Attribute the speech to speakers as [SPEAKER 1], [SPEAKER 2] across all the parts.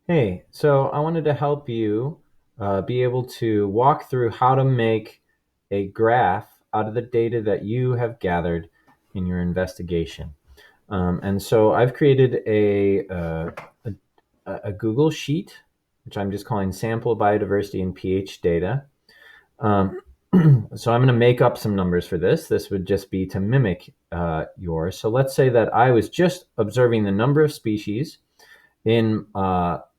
[SPEAKER 1] Hey, so I wanted to help you be able to walk through how to make a graph out of the data that you have gathered in your investigation. And so I've created a Google Sheet, which I'm just calling Sample Biodiversity and pH Data. Um, so I'm going to make up some numbers for this. This would just be to mimic yours. So let's say that I was just observing the number of species in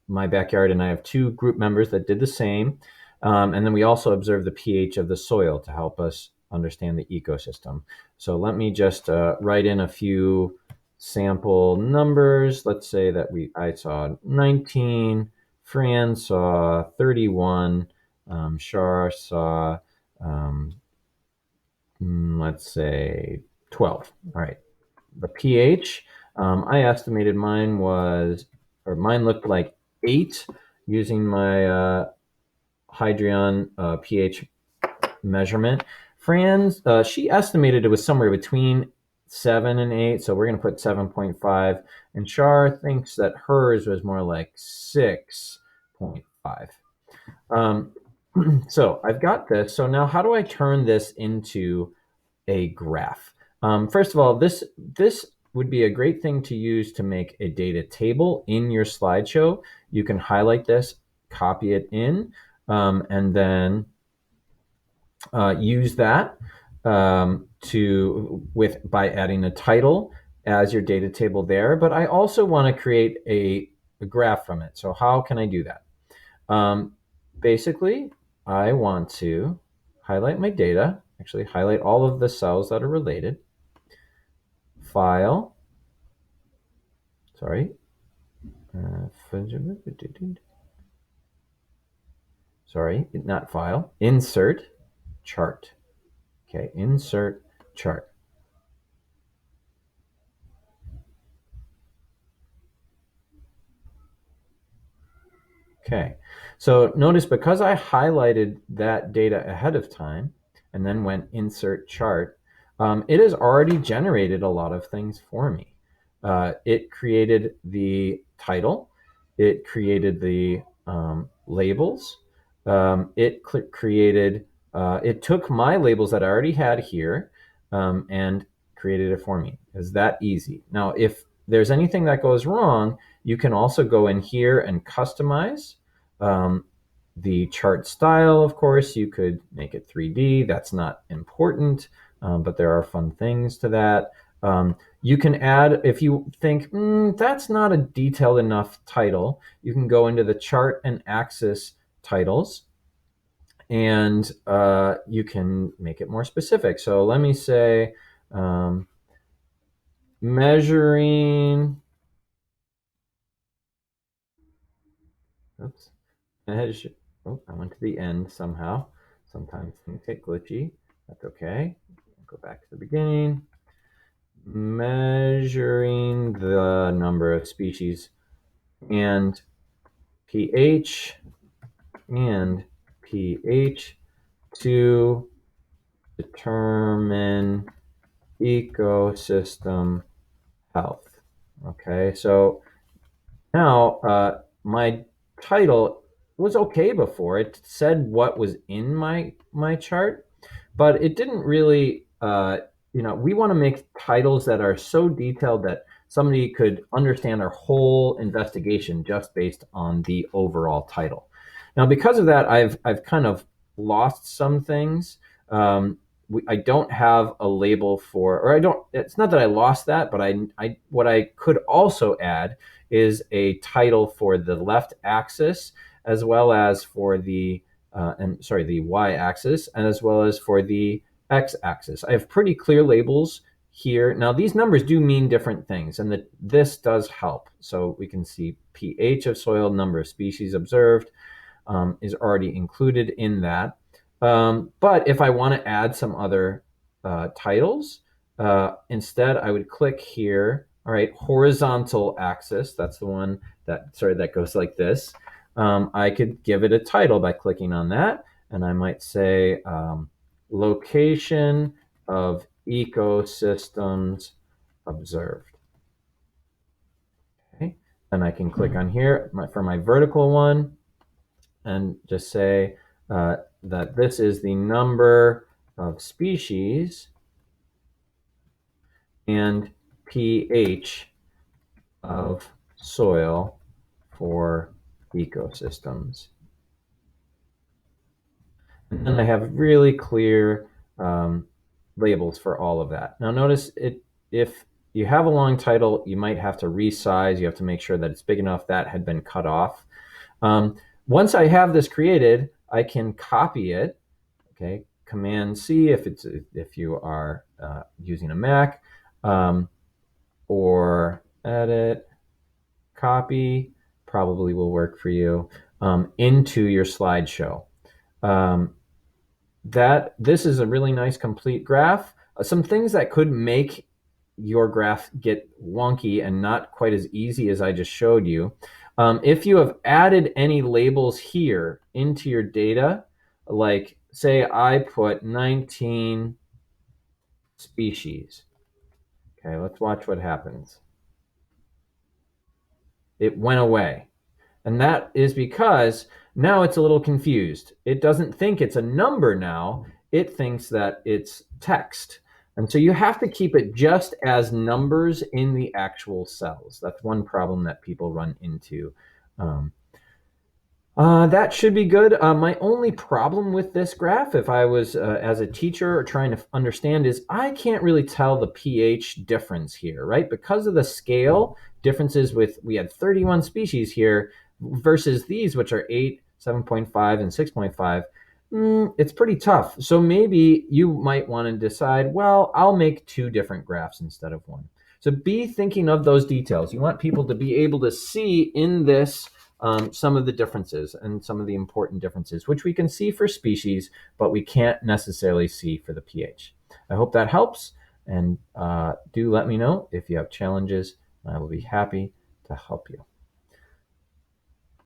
[SPEAKER 1] my backyard, and I have two group members that did the same. And then we also observe the pH of the soil to help us understand the ecosystem. So let me just write in a few sample numbers. Let's say that I saw 19, Fran saw 31, Shar saw, um, let's say 12. All right. The pH, I estimated mine looked like 8 using my Hydrion pH measurement. Fran's, she estimated it was somewhere between 7 and 8, so we're going to put 7.5. And Shar thinks that hers was more like 6.5. Um, so I've got this. So now how do I turn this into a graph? First of all, this would be a great thing to use to make a data table in your slideshow. You can highlight this, copy it in, and then use that by adding a title as your data table there. But I also want to create a graph from it. So how can I do that? Um, Basically, I want to highlight my data, actually highlight all of the cells that are related, file, sorry, uh, sorry, not file, insert chart. Okay, insert chart. Okay, so notice because I highlighted that data ahead of time and then went insert chart, it has already generated a lot of things for me. It created the title, it created the labels, it took my labels that I already had here and created it for me. It's that easy. Now, if there's anything that goes wrong, you can also go in here and customize um, the chart style. Of course, you could make it 3D. That's not important, but there are fun things to that. You can add, if you think that's not a detailed enough title, you can go into the chart and axis titles, and you can make it more specific. So let me say um, measuring, oops, oh, I went to the end somehow. Sometimes things get glitchy. That's okay. Go back to the beginning. Measuring the number of species and pH and pH to determine ecosystem health. Okay, so now my title was okay before. It said what was in my chart, but it didn't really. We want to make titles that are so detailed that somebody could understand our whole investigation just based on the overall title. Now, because of that, I've kind of lost some things. I don't have a label for, or I don't. It's not that I lost that, but what I could also add is a title for the left axis as well as for the y-axis, and as well as for the x-axis. I have pretty clear labels here. Now these numbers do mean different things, and this does help. So we can see pH of soil, number of species observed is already included in that. But if I want to add some other titles, instead I would click here. All right, horizontal axis. That's the one that goes like this. I could give it a title by clicking on that, and I might say location of ecosystems observed. Okay. And I can click on here for my vertical one and just say that this is the number of species and pH of soil for ecosystems. And then I have really clear labels for all of that. Now notice if you have a long title, you might have to resize. You have to make sure that it's big enough. That had been cut off. Um, Once I have this created, I can copy it. Okay, Command C if you are using a Mac, or edit, copy, probably will work for you, into your slideshow. Um, that this is a really nice complete graph. Some things that could make your graph get wonky and not quite as easy as I just showed you. If you have added any labels here into your data, like say I put 19 species. Okay, let's watch what happens. It went away. And that is because now it's a little confused. It doesn't think it's a number now, it thinks that it's text. And so you have to keep it just as numbers in the actual cells. That's one problem that people run into. Um, that should be good. My only problem with this graph, if I was as a teacher or trying to understand, is I can't really tell the pH difference here, right? Because of the scale differences we had 31 species here versus these, which are 8, 7.5, and 6.5. It's pretty tough. So maybe you might want to decide, well, I'll make 2 different graphs instead of 1. So be thinking of those details. You want people to be able to see in this some of the differences and some of the important differences, which we can see for species, but we can't necessarily see for the pH. I hope that helps, and do let me know if you have challenges. I will be happy to help you.